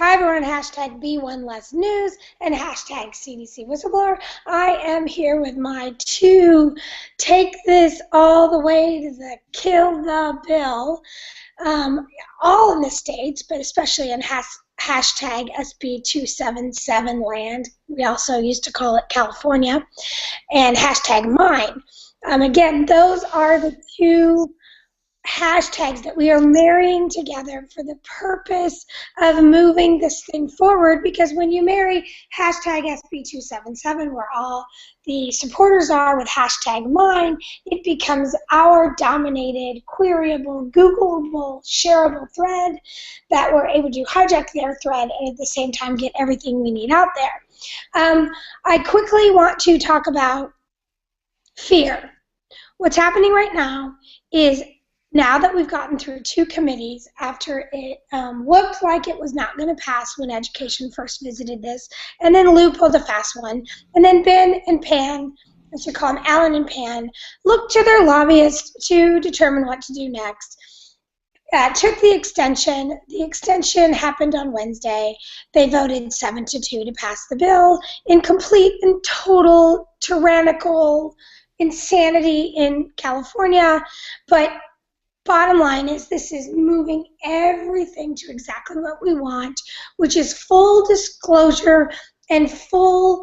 Hi everyone, hashtag Be1Less News and hashtag CDC Whistleblower. I am here with my two take this all the way to the kill the bill, all in the States, but especially in hashtag SB277 land. We also used to call it California, and hashtag mine. Again, those are the two hashtags that we are marrying together for the purpose of moving this thing forward, because when you marry hashtag SB277, where all the supporters are, with hashtag mine, it becomes our dominated, queryable, Googleable, shareable thread that we're able to hijack their thread and at the same time get everything we need out there. I quickly want to talk about fear. What's happening right now is, now that we've gotten through two committees after it looked like it was not going to pass when education first visited this, and then Lou pulled a fast one, and then Ben and Pan, as we call them, Alan and Pan, looked to their lobbyists to determine what to do next. Took the extension. The extension happened on Wednesday. They voted 7-2 to pass the bill in complete and total tyrannical insanity in California, but bottom line is, this is moving everything to exactly what we want, which is full disclosure and full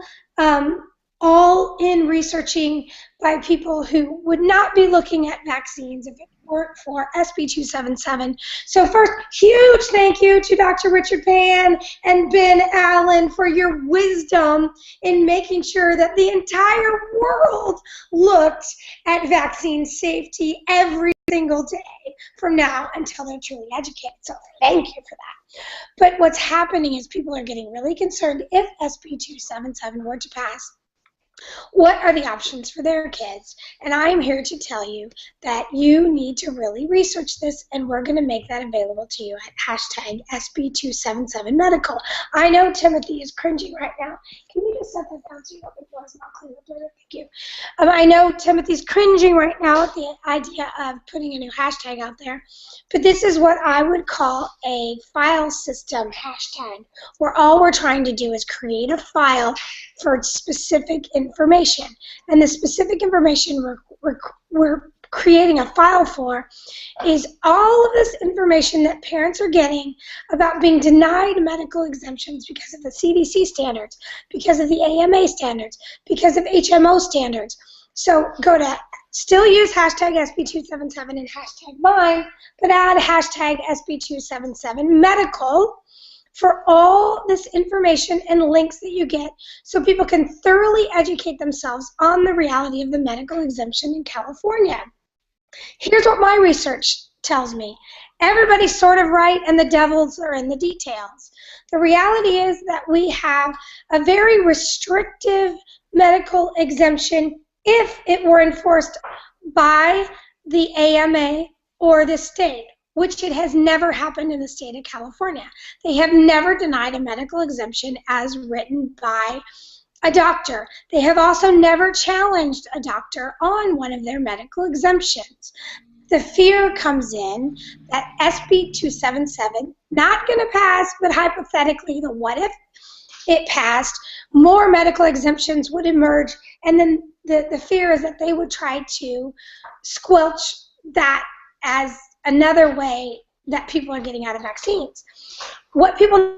all-in researching by people who would not be looking at vaccines if it weren't for SB277. So first, huge thank you to Dr. Richard Pan and Ben Allen for your wisdom in making sure that the entire world looked at vaccine safety every single day from now until they're truly educated. So thank you for that. But what's happening is people are getting really concerned if SB277 were to pass. What are the options for their kids? And I'm here to tell you that you need to really research this, and we're going to make that available to you at hashtag SB277medical. I know Timothy is cringing right now. Can you just set that down so you don't make noise and I'll clean up later? Thank you. I know Timothy's cringing right now at the idea of putting a new hashtag out there, but this is what I would call a file system hashtag, where all we're trying to do is create a file for specific information. And the specific information we're creating a file for is all of this information that parents are getting about being denied medical exemptions because of the CDC standards, because of the AMA standards, because of HMO standards. So go to, still use hashtag SB277 and hashtag mine, but add hashtag SB277medical for all this information and links that you get, so people can thoroughly educate themselves on the reality of the medical exemption in California. Here's what my research tells me. Everybody's sort of right, and the devils are in the details. The reality is that we have a very restrictive medical exemption if it were enforced by the AMA or the state, which it has never happened in the state of California. They have never denied a medical exemption as written by a doctor. They have also never challenged a doctor on one of their medical exemptions. The fear comes in that SB277, not going to pass, but hypothetically, the what if it passed, more medical exemptions would emerge, and then the fear is that they would try to squelch that as another way that people are getting out of vaccines. What people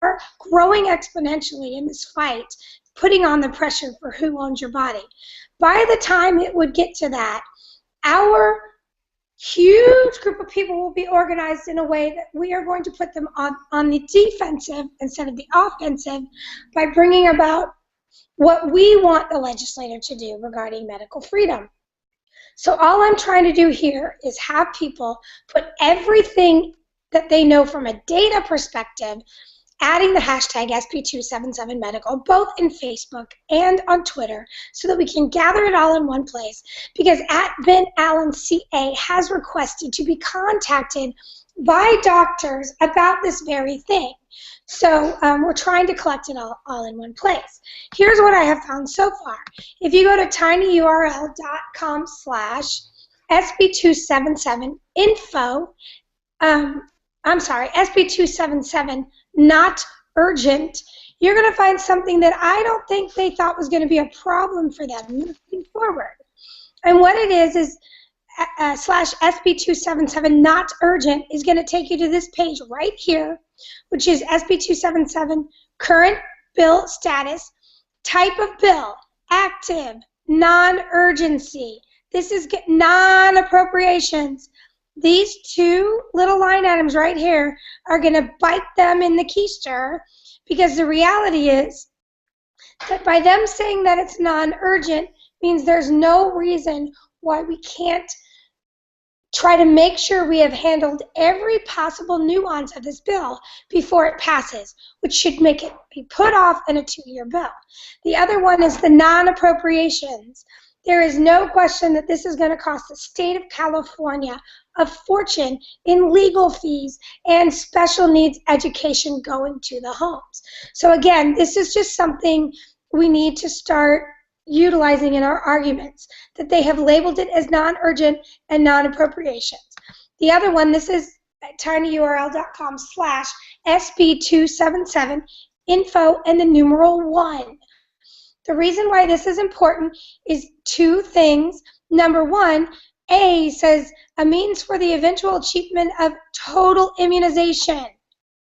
are growing exponentially in this fight, putting on the pressure for who owns your body. By the time it would get to that, our huge group of people will be organized in a way that we are going to put them on the defensive instead of the offensive by bringing about what we want the legislator to do regarding medical freedom. So all I'm trying to do here is have people put everything that they know from a data perspective, adding the hashtag SB277medical, both in Facebook and on Twitter, so that we can gather it all in one place, because at Ben Allen CA has requested to be contacted by doctors about this very thing. So we're trying to collect it all in one place. Here's what I have found so far. If you go to tinyurl.com/SB277info, I'm sorry, SB 277, not urgent, you're going to find something that I don't think they thought was going to be a problem for them moving forward. And what it is slash SB 277, not urgent, is going to take you to this page right here, which is SB 277, current bill status, type of bill, active, non-urgency. This is non-appropriations. These two little line items right here are going to bite them in the keister, because the reality is that by them saying that it's non-urgent means there's no reason why we can't try to make sure we have handled every possible nuance of this bill before it passes, which should make it be put off in a 2-year bill. The other one is the non-appropriations. There is no question that this is going to cost the state of California a fortune in legal fees and special needs education going to the homes. So again, this is just something we need to start utilizing in our arguments, that they have labeled it as non-urgent and non-appropriations. The other one, this is tinyurl.com/SB277 info and the numeral 1. The reason why this is important is two things. Number one, A says a means for the eventual achievement of total immunization.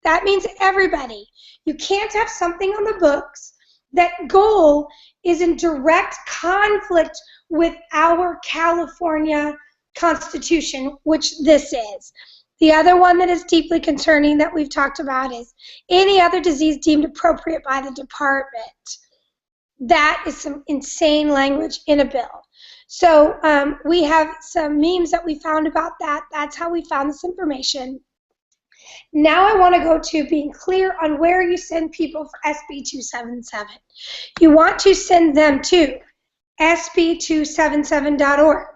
That means everybody. You can't have something on the books that goal is in direct conflict with our California Constitution, which this is. The other one that is deeply concerning that we've talked about is any other disease deemed appropriate by the department. That is some insane language in a bill. So we have some memes that we found about that. That's how we found this information. Now I want to go to being clear on where you send people for SB 277. You want to send them to sb277.org.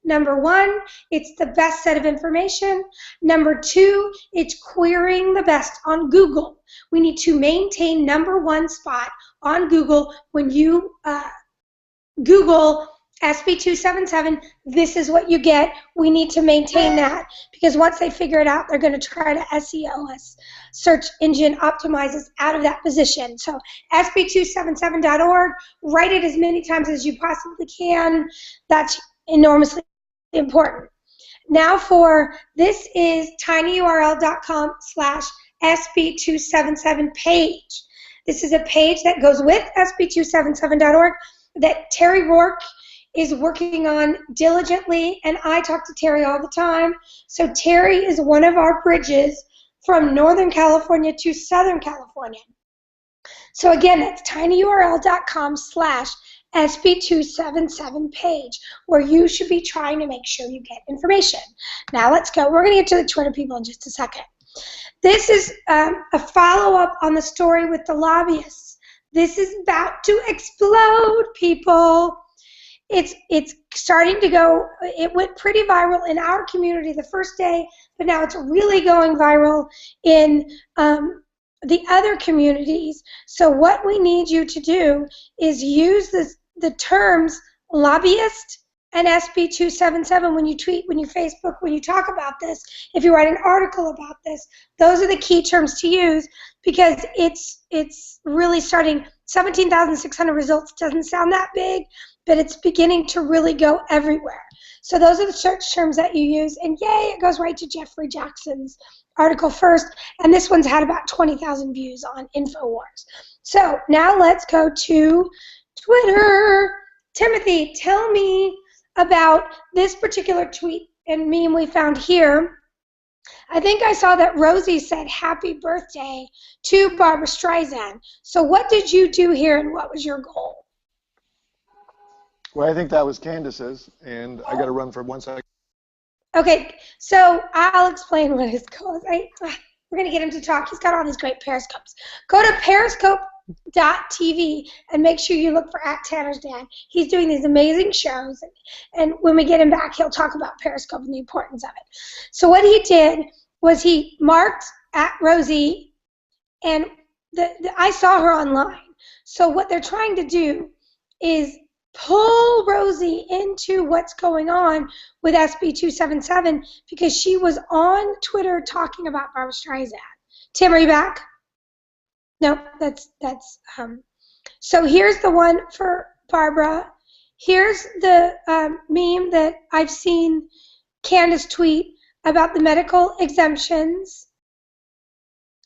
Number one, it's the best set of information. Number two, it's querying the best on Google. We need to maintain #1 spot on Google. When you Google SB 277, this is what you get. We need to maintain that, because once they figure it out, they're going to try to SEO us, search engine optimize us out of that position. So sb277.org, write it as many times as you possibly can. That's enormously important. Now for this is tinyurl.com/SB277 page. This is a page that goes with sb277.org that Terry Rourke is working on diligently, and I talk to Terry all the time. So Terry is one of our bridges from Northern California to Southern California. So again, that's tinyurl.com/SB277 page, where you should be trying to make sure you get information. Now let's go. We're going to get to the Twitter people in just a second. This is a follow-up on the story with the lobbyists. This is about to explode, people. It's starting to go, it went pretty viral in our community the first day, but now it's really going viral in the other communities. So what we need you to do is use the terms lobbyist and SB277 when you tweet, when you Facebook, when you talk about this, if you write an article about this. Those are the key terms to use, because it's really starting. 17,600 results doesn't sound that big, but it's beginning to really go everywhere. So those are the search terms that you use, and yay, it goes right to Jeffrey Jackson's article first, and this one's had about 20,000 views on InfoWars. So now let's go to Twitter. Timothy, tell me about this particular tweet and meme we found here. I think I saw that Rosie said happy birthday to Barbara Streisand. So what did you do here, and what was your goal? Well, I think that was Candace's, and I got to run for 1 second. Okay, so I'll explain what his goal is. We're going to get him to talk. He's got all these great Periscopes. Go to periscope.tv and make sure you look for @TannersDan. He's doing these amazing shows, and when we get him back, he'll talk about Periscope and the importance of it. So what he did was he marked @Rosie, and I saw her online. So what they're trying to do is pull Rosie into what's going on with SB277 because she was on Twitter talking about Barbra Streisand. Tim, are you back? No, that's so here's the one for Barbara. Here's the meme that I've seen Candace tweet about the medical exemptions.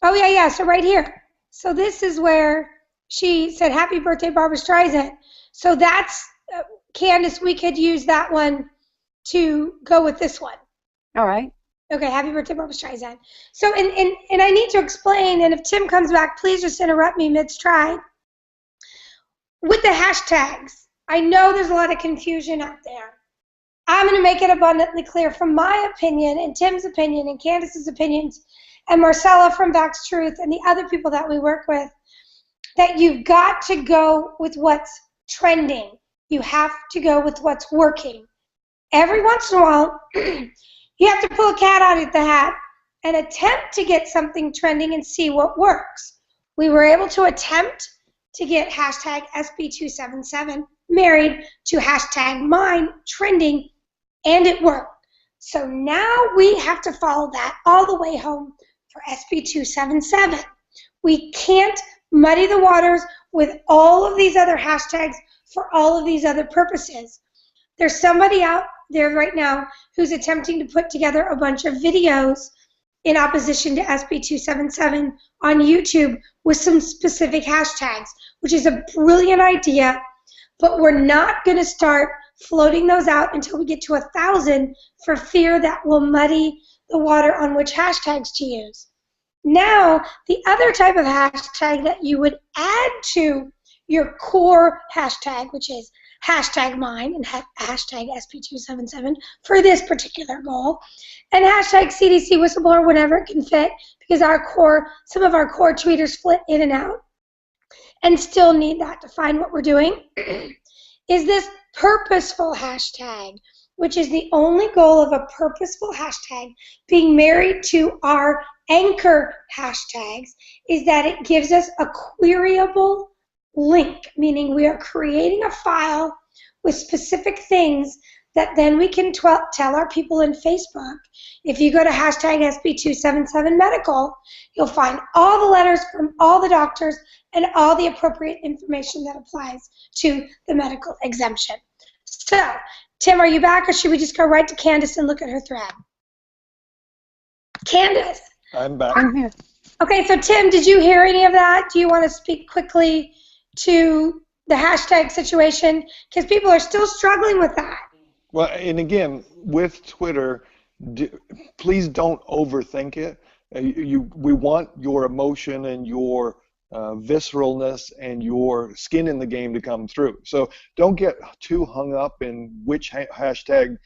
Oh, yeah, so right here. So this is where she said, happy birthday, Barbra Streisand. So that's, Candace, we could use that one to go with this one. All right. Okay, happy birthday, Barbra Streisand. So, and I need to explain, and if Tim comes back, please just interrupt me mid-stride. With the hashtags, I know there's a lot of confusion out there. I'm going to make it abundantly clear from my opinion and Tim's opinion and Candace's opinions and Marcella from Vax Truth and the other people that we work with that you've got to go with what's trending. You have to go with what's working. Every once in a while, you have to pull a cat out of the hat and attempt to get something trending and see what works. We were able to attempt to get hashtag SB277 married to hashtag mine trending, and it worked. So now we have to follow that all the way home for SB277. We can't muddy the waters with all of these other hashtags for all of these other purposes. There's somebody out there right now who's attempting to put together a bunch of videos in opposition to SB277 on YouTube with some specific hashtags, which is a brilliant idea, but we're not going to start floating those out until we get to 1,000 for fear that will muddy the water on which hashtags to use. Now, the other type of hashtag that you would add to your core hashtag, which is hashtag mine and hashtag SB277 for this particular goal, and hashtag CDC whistleblower whenever it can fit, because some of our core tweeters flit in and out and still need that to find what we're doing, is this purposeful hashtag, which is the only goal of a purposeful hashtag being married to our anchor hashtags, is that it gives us a queryable link, meaning we are creating a file with specific things that then we can tell our people in Facebook. If you go to hashtag SB277 medical, you'll find all the letters from all the doctors and all the appropriate information that applies to the medical exemption. So, Tim, are you back, or should we just go right to Candace and look at her thread? Candace. I'm back. I'm here. Okay, so Tim, did you hear any of that? Do you want to speak quickly to the hashtag situation? Because people are still struggling with that. Well, and again, with Twitter, please don't overthink it. We want your emotion and your visceralness and your skin in the game to come through. So don't get too hung up in which hashtag.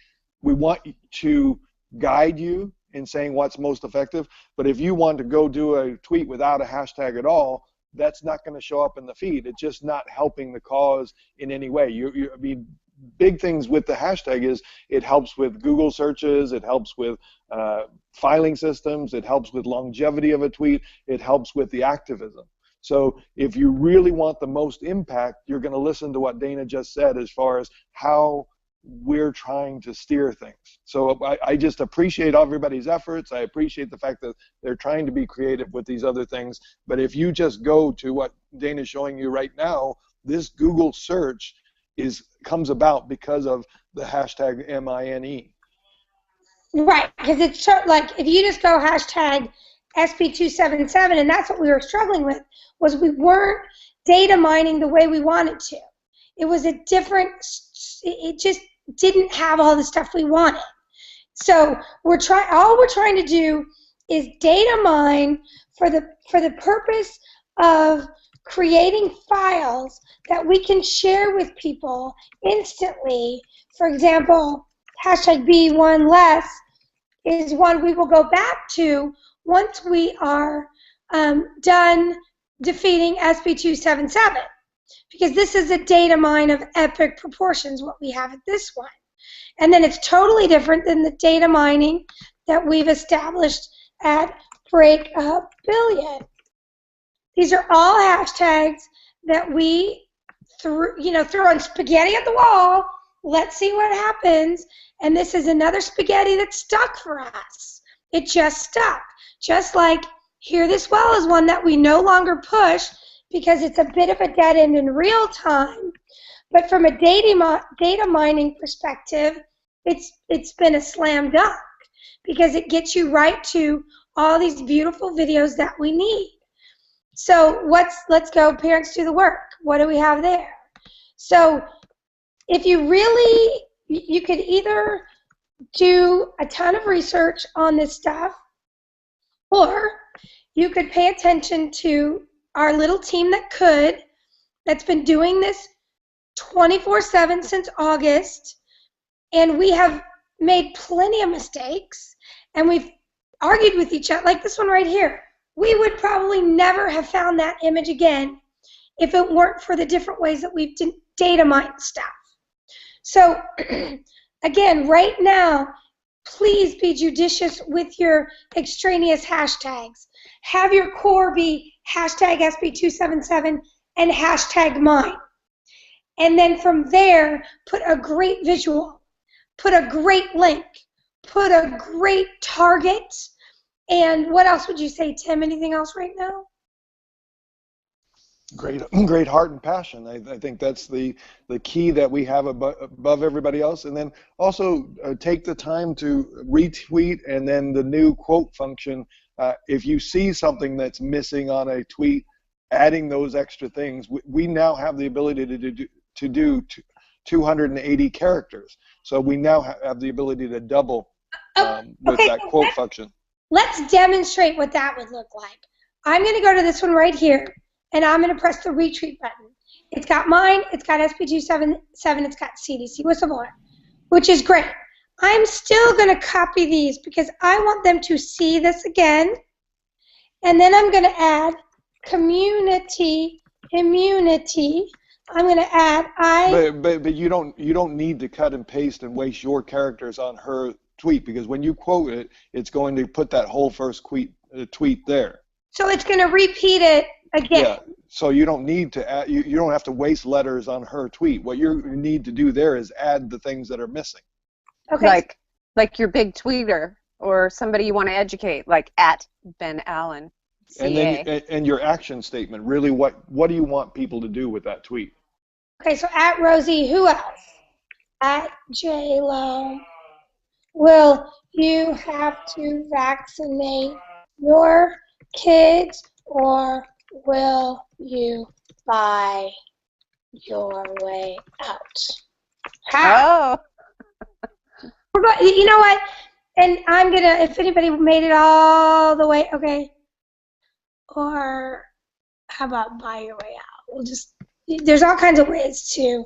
We want to guide you in saying what's most effective, but if you want to go do a tweet without a hashtag at all, that's not going to show up in the feed. It's just not helping the cause in any way. I mean, big things with the hashtag is it helps with Google searches, it helps with filing systems, it helps with longevity of a tweet, it helps with the activism. So if you really want the most impact, you're going to listen to what Dana just said as far as how we're trying to steer things. So I just appreciate everybody's efforts. I appreciate the fact that they're trying to be creative with these other things. But if you just go to what Dana's showing you right now, this Google search comes about because of the hashtag MINE. Right, because it's like if you just go hashtag SB277, and that's what we were struggling with, was we weren't data mining the way we wanted to. It was a different, it just didn't have all the stuff we wanted. So all we're trying to do is data mine for the purpose of creating files that we can share with people instantly. For example, hashtag B1less is one we will go back to once we are done defeating SB277. Because this is a data mine of epic proportions, what we have at this one. And then it's totally different than the data mining that we've established at Break-A-Billion. These are all hashtags that we throwing spaghetti at the wall. Let's see what happens. And this is another spaghetti that stuck for us. It just stuck. Just like Hear This Well is one that we no longer push because it's a bit of a dead end in real time. But from a data mining perspective, it's been a slam dunk because it gets you right to all these beautiful videos that we need. So let's go Parents Do the Work. What do we have there? So if you really, you could either do a ton of research on this stuff, or you could pay attention to our little team that's been doing this 24/7 since August, and we have made plenty of mistakes, and we've argued with each other, like this one right here. We would probably never have found that image again if it weren't for the different ways that we've data mined stuff. So, again, right now, please be judicious with your extraneous hashtags. Have your core be hashtag SB277 and hashtag mine. And then from there, put a great visual, put a great link, put a great target. And what else would you say, Tim? Anything else right now? Great heart and passion. I think that's the key that we have above everybody else. And then also take the time to retweet, and then the new quote function. If you see something that's missing on a tweet, adding those extra things, we now have the ability to do 280 characters. So we now have the ability to double with that quote function. Let's demonstrate what that would look like. I'm going to go to this one right here, and I'm going to press the retweet button. It's got mine, it's got SB277, it's got CDC Whistleblower, which is great. I'm still going to copy these because I want them to see this again, and then I'm going to add community immunity. I'm going to add But you don't need to cut and paste and waste your characters on her tweet, because when you quote it, it's going to put that whole first tweet there. So it's going to repeat it again. Yeah. So you don't need to add, you don't have to waste letters on her tweet. What you need to do there is add the things that are missing. Okay. Like your big tweeter, or somebody you want to educate, like at Ben Allen. CA. And then and your action statement. Really, what do you want people to do with that tweet? Okay, so at Rosie, who else? At JLo. Will you have to vaccinate your kids, or will you buy your way out? Oh. You know what? And I'm going to, if anybody made it all the way, okay. Or how about buy your way out? We'll just, there's all kinds of ways too.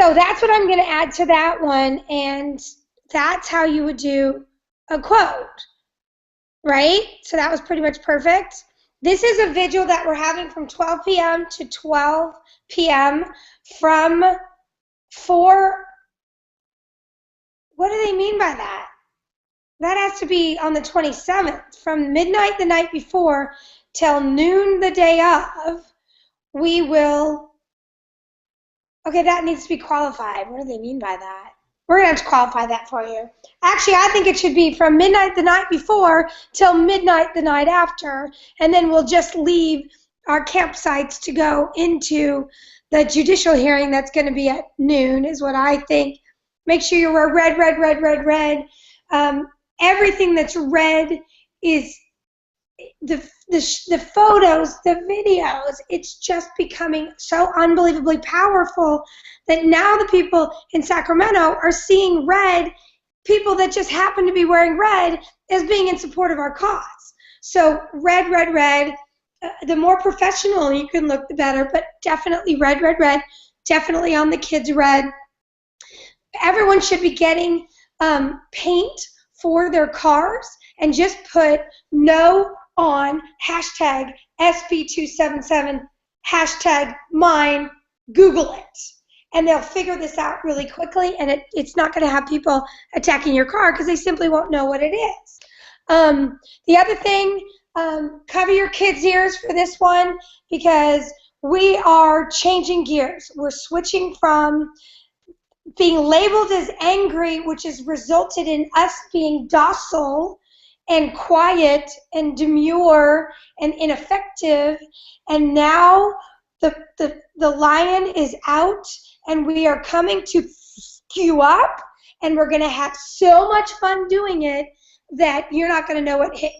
So that's what I'm going to add to that one, and that's how you would do a quote, right? So that was pretty much perfect. This is a vigil that we're having from 12 p.m. to 12 p.m. from 4. What do they mean by that? That has to be on the 27th. From midnight the night before till noon the day of, we will... Okay, that needs to be qualified. What do they mean by that? We're going to have to qualify that for you. Actually, I think it should be from midnight the night before till midnight the night after, and then we'll just leave our campsites to go into the judicial hearing that's going to be at noon, is what I think. Make sure you wear red, red, red, red, red. Everything that's red is the photos, the videos. It's just becoming so unbelievably powerful that now the people in Sacramento are seeing red, people that just happen to be wearing red, as being in support of our cause. So red, red, red. The more professional you can look, the better, but definitely red, red, red. Definitely on the kids red. Everyone should be getting paint for their cars, and just put no on hashtag SB277, hashtag mine, Google it. And they'll figure this out really quickly, and it's not going to have people attacking your car because they simply won't know what it is. The other thing, cover your kids' ears for this one, because we are changing gears. We're switching from being labeled as angry, which has resulted in us being docile and quiet and demure and ineffective. And now the lion is out, and we are coming to skew up, and we're going to have so much fun doing it that you're not going to know what hit you.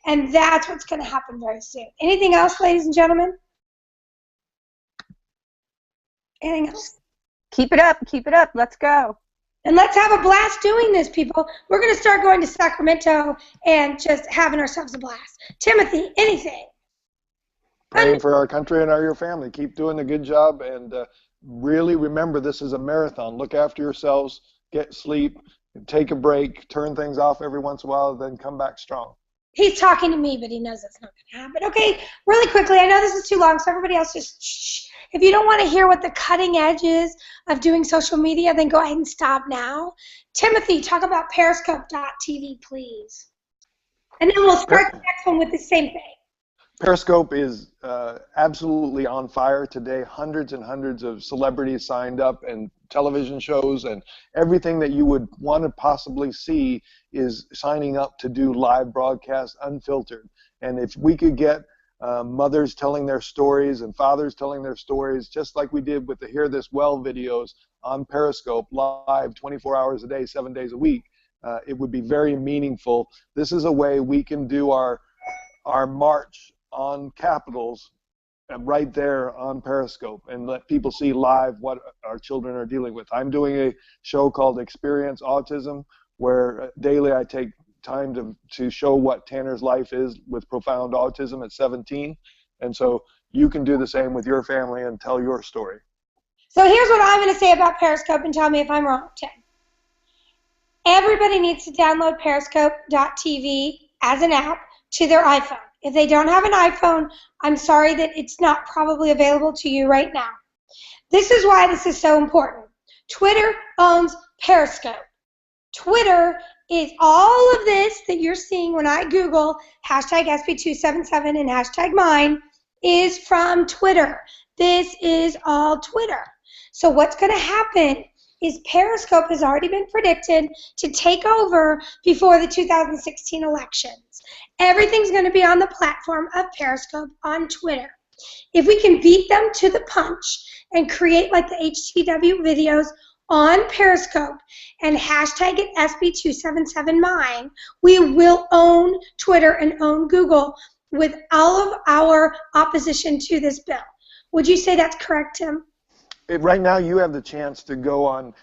And that's what's going to happen very soon. Anything else, ladies and gentlemen? Anything else? Keep it up. Keep it up. Let's go. And let's have a blast doing this, people. We're going to start going to Sacramento and just having ourselves a blast. Timothy, anything? Praying for our country and your family. Keep doing a good job, and really remember this is a marathon. Look after yourselves, get sleep, take a break, turn things off every once in a while, then come back strong. He's talking to me, but he knows that's not going to happen. Okay, really quickly, I know this is too long, so everybody else just shh. If you don't want to hear what the cutting edge is of doing social media, then go ahead and stop now. Timothy, talk about Periscope.tv, please. And then we'll start the next one with the same thing. Periscope is absolutely on fire today. Hundreds and hundreds of celebrities signed up, and television shows, and everything that you would want to possibly see is signing up to do live broadcasts unfiltered. And if we could get mothers telling their stories and fathers telling their stories, just like we did with the Hear This Well videos on Periscope, live 24 hours a day, 7 days a week, it would be very meaningful. This is a way we can do our march on capitals right there on Periscope and let people see live what our children are dealing with. I'm doing a show called Experience Autism, where daily I take time to show what Tanner's life is with profound autism at 17. And so you can do the same with your family and tell your story. So here's what I'm going to say about Periscope, and tell me if I'm wrong, Tim. Everybody needs to download Periscope.tv as an app to their iPhone. If they don't have an iPhone, I'm sorry that it's not probably available to you right now. This is why this is so important. Twitter owns Periscope. Twitter is all of this that you're seeing when I Google hashtag SB277 and hashtag mine is from Twitter. This is all Twitter. So what's going to happen is Periscope has already been predicted to take over before the 2016 elections. Everything's going to be on the platform of Periscope on Twitter. If we can beat them to the punch and create like the HCW videos on Periscope and hashtag it SB277mine, we will own Twitter and own Google with all of our opposition to this bill. Would you say that's correct, Tim? Right now you have the chance to go on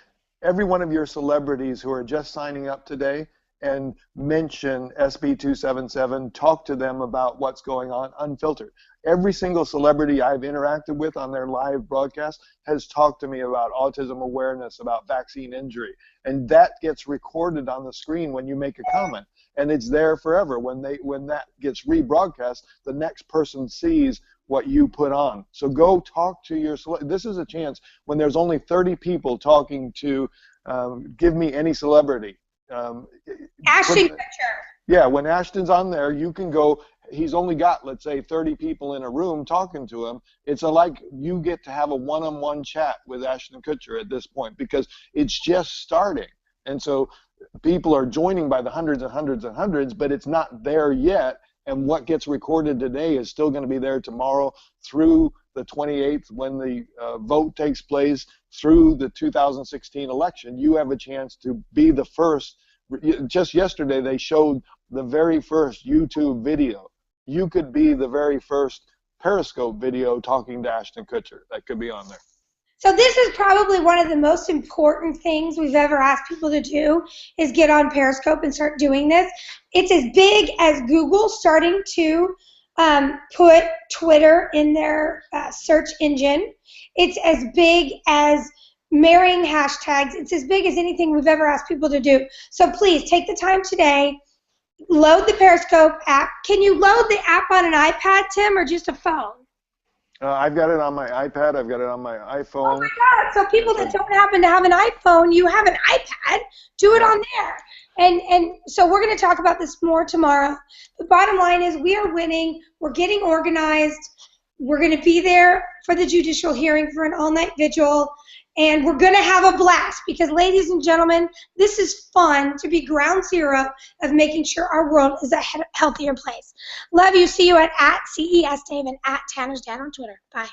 every one of your celebrities who are just signing up today and mention SB277, talk to them about what's going on unfiltered. Every single celebrity I've interacted with on their live broadcast has talked to me about autism awareness, about vaccine injury, and that gets recorded on the screen when you make a comment, and it's there forever. When that gets rebroadcast, the next person sees what you put on. So go talk to your this is a chance when there's only 30 people talking to give me any celebrity. Ashton Kutcher. Yeah, when Ashton's on there, you can go, he's only got, let's say, 30 people in a room talking to him. It's like you get to have a one-on-one chat with Ashton Kutcher at this point because it's just starting. And so people are joining by the hundreds and hundreds and hundreds, but it's not there yet. And what gets recorded today is still going to be there tomorrow through the 28th when the vote takes place, through the 2016 election. You have a chance to be the first. Just yesterday they showed the very first YouTube video. You could be the very first Periscope video talking to Ashton Kutcher. That could be on there. So this is probably one of the most important things we've ever asked people to do is get on Periscope and start doing this. It's as big as Google starting to put Twitter in their search engine. It's as big as marrying hashtags. It's as big as anything we've ever asked people to do. So please take the time today, load the Periscope app. Can you load the app on an iPad, Tim, or just a phone? I've got it on my iPad. I've got it on my iPhone. Oh my God! So people that don't happen to have an iPhone, you have an iPad. Do it on there. And so we're going to talk about this more tomorrow. The bottom line is we are winning. We're getting organized. We're going to be there for the judicial hearing for an all-night vigil, and we're going to have a blast because, ladies and gentlemen, this is fun to be ground zero of making sure our world is a healthier place. Love you. See you at CES Dave and at Tanner's Dad on Twitter. Bye.